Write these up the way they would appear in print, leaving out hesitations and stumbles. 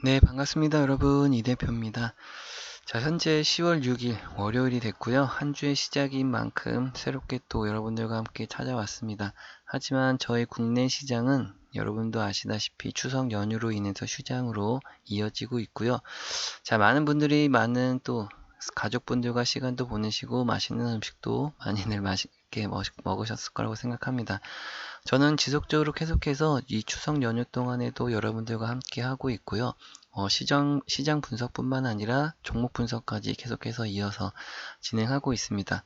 네, 반갑습니다, 여러분. 이 대표입니다. 자, 현재 10월 6일 월요일이 됐고요. 한 주의 시작인 만큼 새롭게 또 여러분들과 함께 찾아왔습니다. 하지만 저희 국내 시장은 여러분도 아시다시피 추석 연휴로 인해서 휴장으로 이어지고 있고요. 자, 많은 분들이 많은 또 가족분들과 시간도 보내시고 맛있는 음식도 많이들 맛있게 먹으셨을 거라고 생각합니다. 저는 지속적으로 계속해서 이 추석 연휴 동안에도 여러분들과 함께 하고 있고요. 시장 분석뿐만 아니라 종목 분석까지 계속해서 이어서 진행하고 있습니다.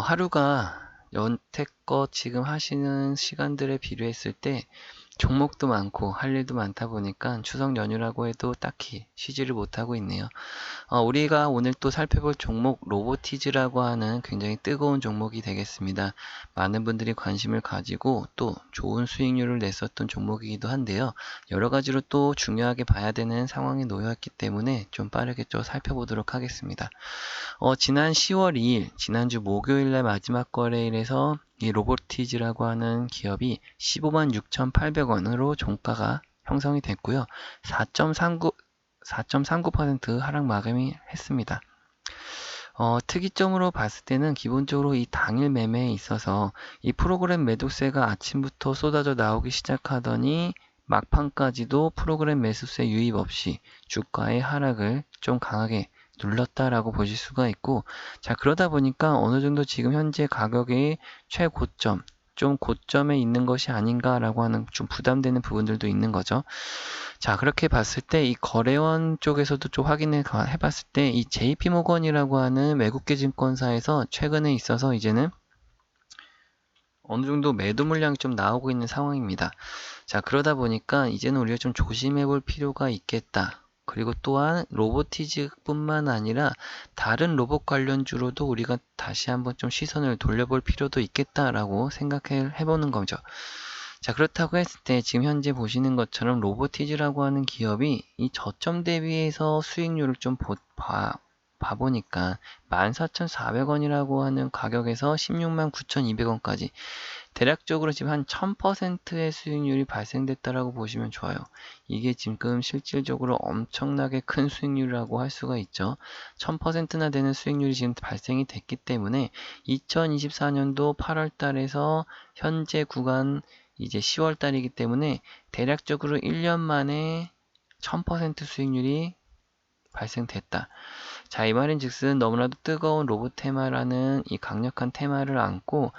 하루가 연태껏 지금 하시는 시간들에 비교했을 때 종목도 많고 할 일도 많다 보니까 추석 연휴라고 해도 딱히 쉬지를 못하고 있네요. 우리가 오늘 또 살펴볼 종목 로보티즈라고 하는 굉장히 뜨거운 종목이 되겠습니다. 많은 분들이 관심을 가지고 또 좋은 수익률을 냈었던 종목이기도 한데요. 여러 가지로 또 중요하게 봐야 되는 상황에 놓여있기 때문에 좀 빠르게 좀 살펴보도록 하겠습니다. 지난 10월 2일, 지난주 목요일날 마지막 거래일에서 이 로보티즈라고 하는 기업이 15만 6,800원으로 종가가 형성이 됐고요. 4.39% 하락 마감이 했습니다. 특이점으로 봤을 때는 기본적으로 이 당일 매매에 있어서 이 프로그램 매도세가 아침부터 쏟아져 나오기 시작하더니 막판까지도 프로그램 매수세 유입 없이 주가의 하락을 좀 강하게 눌렀다라고 보실 수가 있고, 자, 그러다 보니까 어느 정도 지금 현재 가격의 최고점, 좀 고점에 있는 것이 아닌가라고 하는 좀 부담되는 부분들도 있는 거죠. 자, 그렇게 봤을 때 이 거래원 쪽에서도 좀 확인해 봤을 때 이 JP모건이라고 하는 외국계 증권사에서 최근에 있어서 이제는 어느 정도 매도 물량이 좀 나오고 있는 상황입니다. 자, 그러다 보니까 이제는 우리가 좀 조심해 볼 필요가 있겠다. 그리고 또한 로보티즈뿐만 아니라 다른 로봇 관련주로도 우리가 다시 한번 좀 시선을 돌려볼 필요도 있겠다라고 생각해 보는 거죠. 자, 그렇다고 했을 때 지금 현재 보시는 것처럼 로보티즈라고 하는 기업이 이 저점 대비해서 수익률을 좀 봐보니까 14,400원이라고 하는 가격에서 16만 9,200원까지 대략적으로 지금 한 1000%의 수익률이 발생됐다라고 보시면 좋아요. 이게 지금 실질적으로 엄청나게 큰 수익률이라고 할 수가 있죠. 1000%나 되는 수익률이 지금 발생이 됐기 때문에 2024년도 8월 달에서 현재 구간 이제 10월 달이기 때문에 대략적으로 1년 만에 1000% 수익률이 발생됐다. 자, 이 말인 즉슨 너무나도 뜨거운 로봇 테마라는 이 강력한 테마를 안고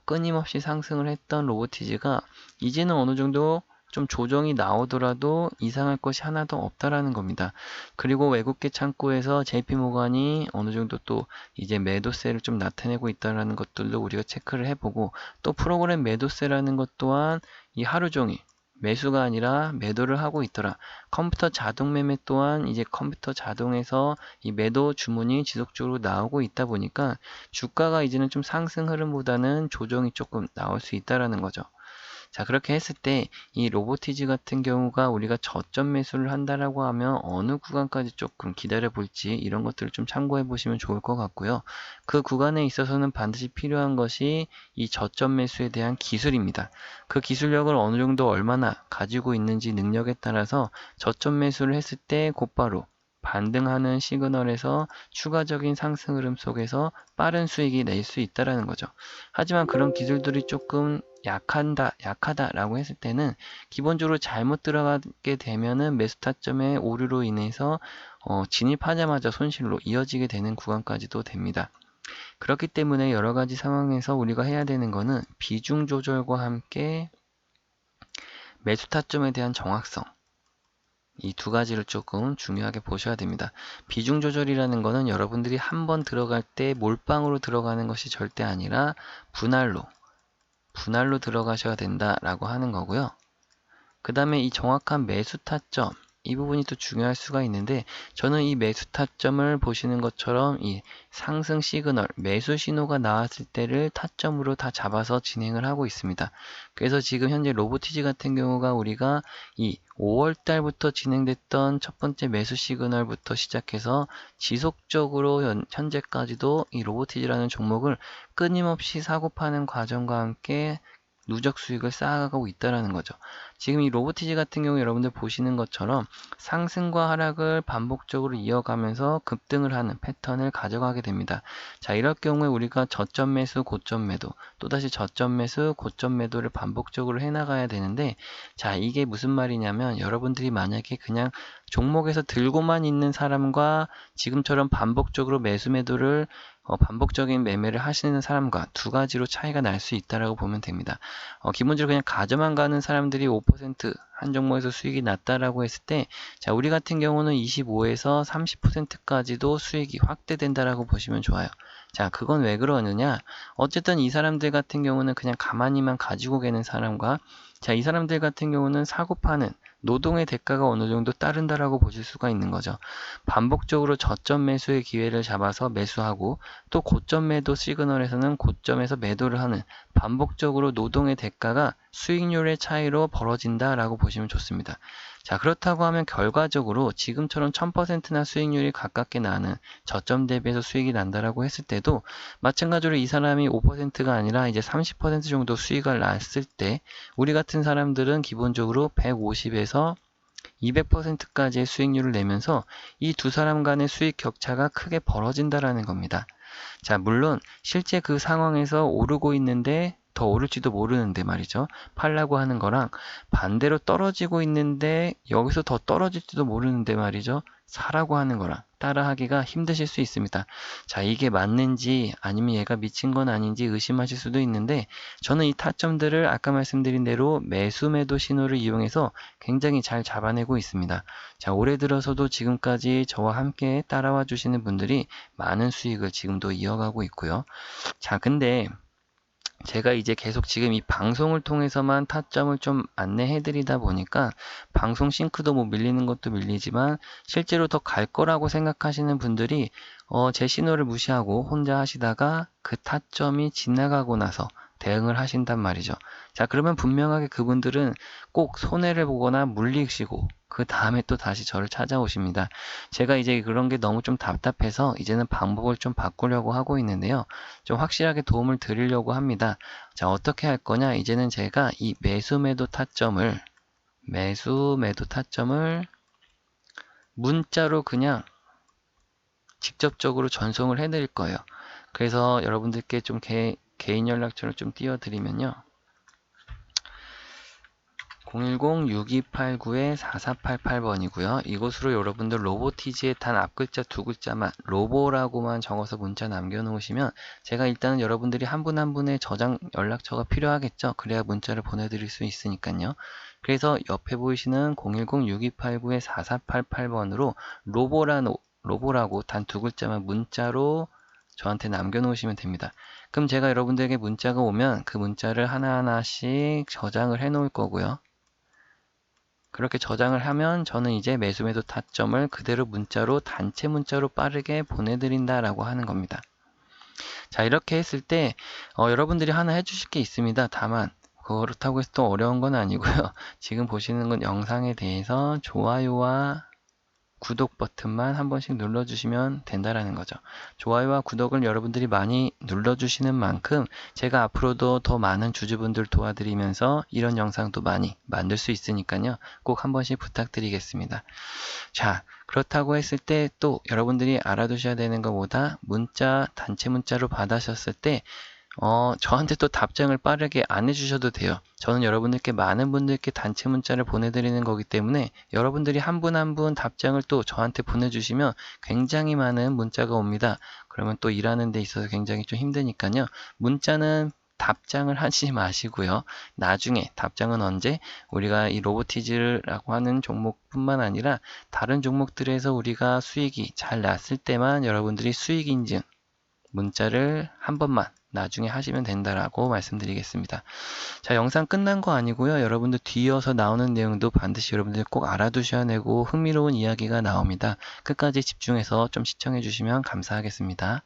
끊임없이 상승을 했던 로보티즈가 이제는 어느 정도 좀 조정이 나오더라도 이상할 것이 하나도 없다라는 겁니다. 그리고 외국계 창구에서 JP모건이 어느 정도 또 이제 매도세를 좀 나타내고 있다라는 것들도 우리가 체크를 해보고 또 프로그램 매도세라는 것 또한 이 하루 종일 매수가 아니라 매도를 하고 있더라. 컴퓨터 자동 매매 또한 이제 컴퓨터 자동에서 이 매도 주문이 지속적으로 나오고 있다 보니까 주가가 이제는 좀 상승 흐름보다는 조정이 조금 나올 수 있다라는 거죠. 자, 그렇게 했을 때 이 로보티즈 같은 경우가 우리가 저점 매수를 한다라고 하면 어느 구간까지 조금 기다려 볼지 이런 것들을 좀 참고해 보시면 좋을 것 같고요. 그 구간에 있어서는 반드시 필요한 것이 이 저점 매수에 대한 기술입니다. 그 기술력을 어느 정도 얼마나 가지고 있는지 능력에 따라서 저점 매수를 했을 때 곧바로 반등하는 시그널에서 추가적인 상승 흐름 속에서 빠른 수익이 낼 수 있다라는 거죠. 하지만 그런 기술들이 조금 약하다라고 했을 때는 기본적으로 잘못 들어가게 되면은 매수 타점의 오류로 인해서 진입하자마자 손실로 이어지게 되는 구간까지도 됩니다. 그렇기 때문에 여러 가지 상황에서 우리가 해야 되는 거는 비중 조절과 함께 매수 타점에 대한 정확성 이 두 가지를 조금 중요하게 보셔야 됩니다. 비중 조절이라는 거는 여러분들이 한번 들어갈 때 몰빵으로 들어가는 것이 절대 아니라 분할로 들어가셔야 된다라고 하는 거고요. 그 다음에 이 정확한 매수 타점 이 부분이 또 중요할 수가 있는데 저는 이 매수 타점을 보시는 것처럼 이 상승 시그널 매수 신호가 나왔을 때를 타점으로 다 잡아서 진행을 하고 있습니다. 그래서 지금 현재 로보티즈 같은 경우가 우리가 이 5월 달부터 진행됐던 첫 번째 매수 시그널부터 시작해서 지속적으로 현재까지도 이 로보티즈라는 종목을 끊임없이 사고 파는 과정과 함께 누적 수익을 쌓아가고 있다라는 거죠. 지금 이 로보티지 같은 경우 여러분들 보시는 것처럼 상승과 하락을 반복적으로 이어가면서 급등을 하는 패턴을 가져가게 됩니다. 자, 이럴 경우에 우리가 저점 매수, 고점 매도, 또다시 저점 매수, 고점 매도를 반복적으로 해나가야 되는데, 자, 이게 무슨 말이냐면 여러분들이 만약에 그냥 종목에서 들고만 있는 사람과 지금처럼 반복적으로 매수 매도를 반복적인 매매를 하시는 사람과 두 가지로 차이가 날 수 있다라고 보면 됩니다. 기본적으로 그냥 가져만 가는 사람들이 5%한 종목에서 수익이 났다라고 했을 때, 자, 우리 같은 경우는 25에서 30%까지도 수익이 확대된다라고 보시면 좋아요. 자, 그건 왜 그러느냐? 어쨌든 이 사람들 같은 경우는 그냥 가만히만 가지고 계는 사람과, 자, 이 사람들 같은 경우는 사고 파는 노동의 대가가 어느 정도 따른다라고 보실 수가 있는 거죠. 반복적으로 저점 매수의 기회를 잡아서 매수하고, 또 고점 매도 시그널에서는 고점에서 매도를 하는 반복적으로 노동의 대가가 수익률의 차이로 벌어진다라고 보시면 좋습니다. 자, 그렇다고 하면 결과적으로 지금처럼 1000%나 수익률이 가깝게 나는 저점 대비해서 수익이 난다라고 했을 때도 마찬가지로 이 사람이 5%가 아니라 이제 30% 정도 수익을 났을 때 우리 같은 사람들은 기본적으로 150에서 200%까지의 수익률을 내면서 이 두 사람 간의 수익 격차가 크게 벌어진다라는 겁니다. 자, 물론 실제 그 상황에서 오르고 있는데 더 오를지도 모르는데 말이죠. 팔라고 하는 거랑 반대로 떨어지고 있는데 여기서 더 떨어질지도 모르는데 말이죠. 사라고 하는 거랑 따라하기가 힘드실 수 있습니다. 자, 이게 맞는지 아니면 얘가 미친 건 아닌지 의심하실 수도 있는데 저는 이 타점들을 아까 말씀드린 대로 매수 매도 신호를 이용해서 굉장히 잘 잡아내고 있습니다. 자, 올해 들어서도 지금까지 저와 함께 따라와 주시는 분들이 많은 수익을 지금도 이어가고 있고요. 자, 근데 제가 이제 계속 지금 이 방송을 통해서만 타점을 좀 안내해 드리다 보니까 방송 싱크도 뭐 밀리는 것도 밀리지만 실제로 더 갈 거라고 생각하시는 분들이 제 신호를 무시하고 혼자 하시다가 그 타점이 지나가고 나서 대응을 하신단 말이죠. 자, 그러면 분명하게 그분들은 꼭 손해를 보거나 물리시고 그 다음에 또 다시 저를 찾아오십니다. 제가 이제 그런 게 너무 좀 답답해서 이제는 방법을 좀 바꾸려고 하고 있는데요. 좀 확실하게 도움을 드리려고 합니다. 자, 어떻게 할 거냐? 이제는 제가 이 매수 매도 타점을 문자로 그냥 직접적으로 전송을 해 드릴 거예요. 그래서 여러분들께 좀 개인 연락처를 좀 띄워드리면요. 010-6289-4488번이고요. 이곳으로 여러분들 로보티지의 단 앞글자 두 글자만 로보라고만 적어서 문자 남겨놓으시면 제가 일단은 여러분들이 한 분 한 분의 저장 연락처가 필요하겠죠. 그래야 문자를 보내드릴 수 있으니까요. 그래서 옆에 보이시는 010-6289-4488번으로 로보라고 단 두 글자만 문자로 저한테 남겨놓으시면 됩니다. 그럼 제가 여러분들에게 문자가 오면 그 문자를 하나하나씩 저장을 해 놓을 거고요. 그렇게 저장을 하면 저는 이제 매수매도 타점을 그대로 문자로 단체 문자로 빠르게 보내드린다라고 하는 겁니다. 자, 이렇게 했을 때 여러분들이 하나 해주실 게 있습니다. 다만 그렇다고 해서 또 어려운 건 아니고요. 지금 보시는 건 영상에 대해서 좋아요와 구독 버튼만 한 번씩 눌러주시면 된다라는 거죠. 좋아요와 구독을 여러분들이 많이 눌러주시는 만큼 제가 앞으로도 더 많은 주주분들 도와드리면서 이런 영상도 많이 만들 수 있으니까요. 꼭 한 번씩 부탁드리겠습니다. 자, 그렇다고 했을 때 또 여러분들이 알아두셔야 되는 것보다 문자, 단체 문자로 받으셨을 때 저한테 또 답장을 빠르게 안 해주셔도 돼요. 저는 여러분들께 많은 분들께 단체 문자를 보내드리는 거기 때문에 여러분들이 한 분 한 분 답장을 또 저한테 보내주시면 굉장히 많은 문자가 옵니다. 그러면 또 일하는 데 있어서 굉장히 좀 힘드니까요. 문자는 답장을 하지 마시고요. 나중에 답장은 언제? 우리가 이 로보티즈라고 하는 종목뿐만 아니라 다른 종목들에서 우리가 수익이 잘 났을 때만 여러분들이 수익 인증 문자를 한 번만 나중에 하시면 된다라고 말씀드리겠습니다. 자, 영상 끝난 거 아니고요. 여러분들 뒤이어서 나오는 내용도 반드시 여러분들 꼭 알아두셔야 되고 흥미로운 이야기가 나옵니다. 끝까지 집중해서 좀 시청해 주시면 감사하겠습니다.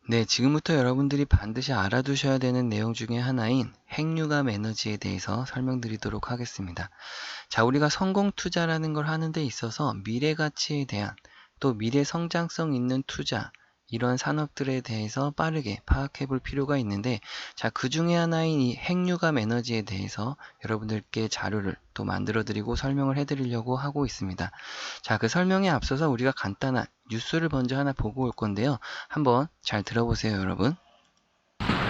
네, 지금부터 여러분들이 반드시 알아두셔야 되는 내용 중에 하나인 핵융합 에너지에 대해서 설명드리도록 하겠습니다. 자, 우리가 성공 투자라는 걸 하는 데 있어서 미래 가치에 대한 또 미래 성장성 있는 투자 이런 산업들에 대해서 빠르게 파악해 볼 필요가 있는데, 자, 그 중에 하나인 이 핵융합 에너지에 대해서 여러분들께 자료를 또 만들어 드리고 설명을 해 드리려고 하고 있습니다. 자, 그 설명에 앞서서 우리가 간단한 뉴스를 먼저 하나 보고 올 건데요. 한번 잘 들어보세요, 여러분.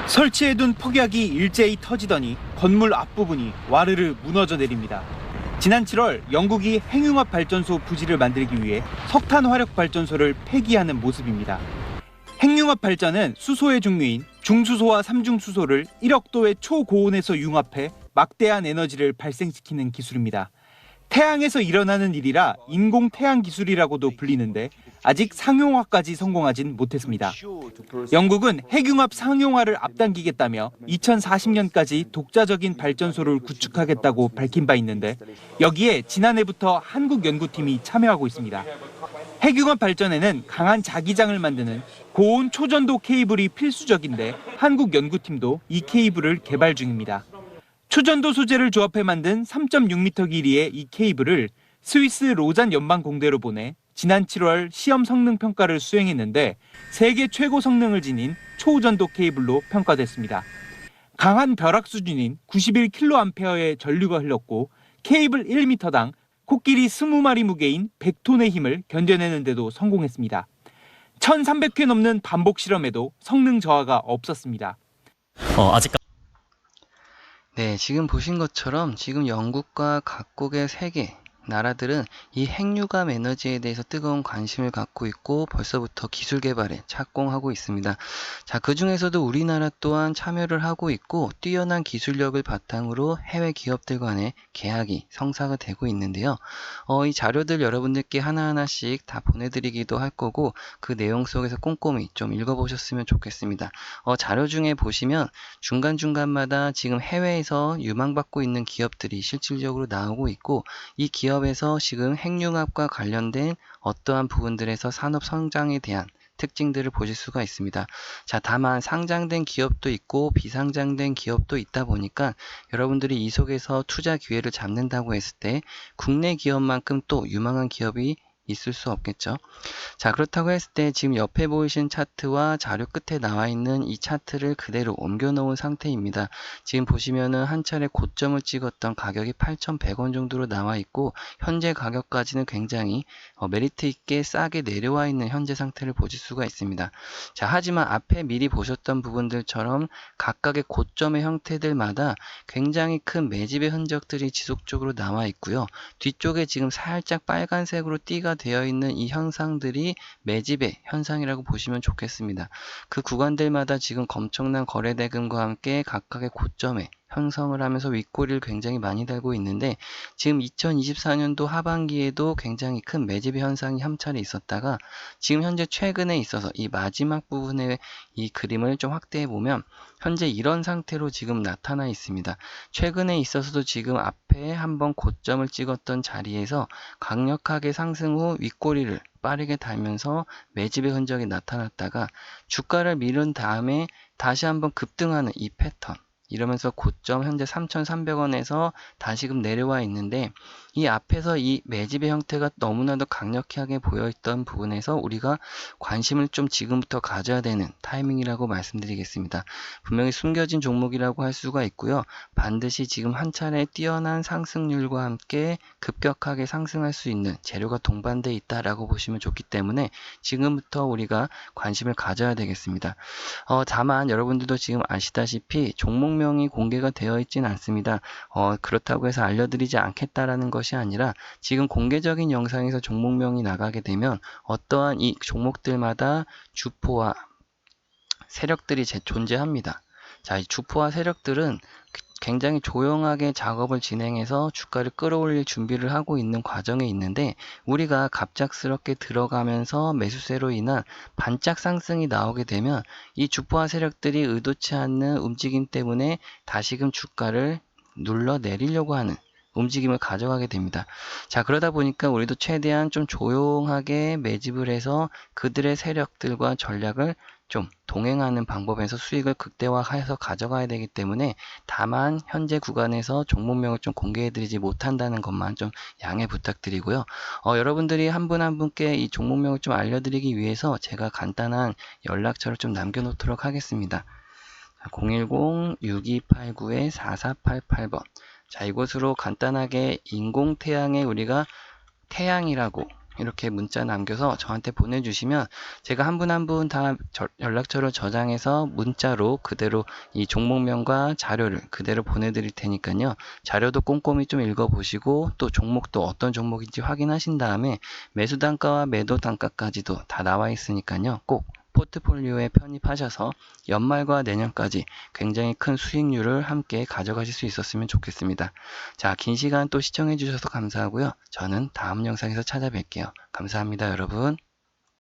설치해둔 폭약이 일제히 터지더니 건물 앞부분이 와르르 무너져 내립니다. 지난 7월 영국이 핵융합 발전소 부지를 만들기 위해 석탄 화력 발전소를 폐기하는 모습입니다. 핵융합 발전은 수소의 종류인 중수소와 삼중수소를 1억도의 초고온에서 융합해 막대한 에너지를 발생시키는 기술입니다. 태양에서 일어나는 일이라 인공 태양 기술이라고도 불리는데 아직 상용화까지 성공하진 못했습니다. 영국은 핵융합 상용화를 앞당기겠다며 2040년까지 독자적인 발전소를 구축하겠다고 밝힌 바 있는데, 여기에 지난해부터 한국 연구팀이 참여하고 있습니다. 핵융합 발전에는 강한 자기장을 만드는 고온 초전도 케이블이 필수적인데 한국 연구팀도 이 케이블을 개발 중입니다. 초전도 소재를 조합해 만든 3.6m 길이의 이 케이블을 스위스 로잔 연방공대로 보내 지난 7월 시험 성능 평가를 수행했는데 세계 최고 성능을 지닌 초전도 케이블로 평가됐습니다. 강한 벼락 수준인 91kA의 전류가 흘렀고 케이블 1m당 코끼리 20마리 무게인 100톤의 힘을 견뎌내는데도 성공했습니다. 1300회 넘는 반복 실험에도 성능 저하가 없었습니다. 네, 지금 보신 것처럼 지금 영국과 각국의 세계 나라들은 이 핵융합 에너지에 대해서 뜨거운 관심을 갖고 있고 벌써부터 기술 개발에 착공하고 있습니다. 자, 그 중에서도 우리나라 또한 참여를 하고 있고 뛰어난 기술력을 바탕으로 해외 기업들 간의 계약이 성사가 되고 있는데요. 이 자료들 여러분들께 하나하나씩 다 보내드리기도 할 거고 그 내용 속에서 꼼꼼히 좀 읽어보셨으면 좋겠습니다. 자료 중에 보시면 중간중간마다 지금 해외에서 유망받고 있는 기업들이 실질적으로 나오고 있고 이 기업에서 지금 핵융합과 관련된 어떠한 부분들에서 산업 성장에 대한 특징들을 보실 수가 있습니다. 자, 다만 상장된 기업도 있고 비상장된 기업도 있다 보니까 여러분들이 이 속에서 투자 기회를 잡는다고 했을 때 국내 기업만큼 또 유망한 기업이 있을 수 없겠죠. 자, 그렇다고 했을 때 지금 옆에 보이신 차트와 자료 끝에 나와 있는 이 차트를 그대로 옮겨 놓은 상태입니다. 지금 보시면은 한 차례 고점을 찍었던 가격이 8,100원 정도로 나와 있고 현재 가격까지는 굉장히 메리트 있게 싸게 내려와 있는 현재 상태를 보실 수가 있습니다. 자, 하지만 앞에 미리 보셨던 부분들처럼 각각의 고점의 형태들마다 굉장히 큰 매집의 흔적들이 지속적으로 나와 있고요. 뒤쪽에 지금 살짝 빨간색으로 띠가 되어 있는 이 현상들이 매집의 현상이라고 보시면 좋겠습니다. 그 구간들마다 지금 엄청난 거래 대금과 함께 각각의 고점에 형성을 하면서 윗꼬리를 굉장히 많이 달고 있는데 지금 2024년도 하반기에도 굉장히 큰 매집의 현상이 한 차례 있었다가 지금 현재 최근에 있어서 이 마지막 부분의 이 그림을 좀 확대해 보면 현재 이런 상태로 지금 나타나 있습니다. 최근에 있어서도 지금 앞에 한번 고점을 찍었던 자리에서 강력하게 상승 후 윗꼬리를 빠르게 달면서 매집의 흔적이 나타났다가 주가를 밀은 다음에 다시 한번 급등하는 이 패턴, 이러면서 고점 현재 3,300원에서 다시금 내려와 있는데 이 앞에서 이 매집의 형태가 너무나도 강력하게 보여있던 부분에서 우리가 관심을 좀 지금부터 가져야 되는 타이밍이라고 말씀드리겠습니다. 분명히 숨겨진 종목이라고 할 수가 있고요. 반드시 지금 한 차례 뛰어난 상승률과 함께 급격하게 상승할 수 있는 재료가 동반되어 있다라고 보시면 좋기 때문에 지금부터 우리가 관심을 가져야 되겠습니다. 다만 여러분들도 지금 아시다시피 종목명이 공개가 되어 있진 않습니다. 그렇다고 해서 알려드리지 않겠다라는 것이 아니라 지금 공개적인 영상에서 종목명이 나가게 되면 어떠한 이 종목들마다 주포와 세력들이 존재합니다. 자, 이 주포와 세력들은 굉장히 조용하게 작업을 진행해서 주가를 끌어올릴 준비를 하고 있는 과정에 있는데 우리가 갑작스럽게 들어가면서 매수세로 인한 반짝 상승이 나오게 되면 이 주포와 세력들이 의도치 않는 움직임 때문에 다시금 주가를 눌러 내리려고 하는 움직임을 가져가게 됩니다. 자, 그러다 보니까 우리도 최대한 좀 조용하게 매집을 해서 그들의 세력들과 전략을 좀 동행하는 방법에서 수익을 극대화해서 가져가야 되기 때문에 다만 현재 구간에서 종목명을 좀 공개해드리지 못한다는 것만 좀 양해 부탁드리고요. 여러분들이 한 분 한 분께 이 종목명을 좀 알려드리기 위해서 제가 간단한 연락처를 좀 남겨놓도록 하겠습니다. 010-6289-4488번. 자, 이곳으로 간단하게 인공태양에 우리가 태양이라고 이렇게 문자 남겨서 저한테 보내주시면 제가 한 분 한 분 다 연락처를 저장해서 문자로 그대로 이 종목명과 자료를 그대로 보내드릴 테니까요. 자료도 꼼꼼히 좀 읽어보시고 또 종목도 어떤 종목인지 확인하신 다음에 매수 단가와 매도 단가까지도 다 나와 있으니까요. 꼭 포트폴리오에 편입하셔서 연말과 내년까지 굉장히 큰 수익률을 함께 가져가실 수 있었으면 좋겠습니다. 자, 긴 시간 또 시청해 주셔서 감사하고요. 저는 다음 영상에서 찾아뵐게요. 감사합니다, 여러분.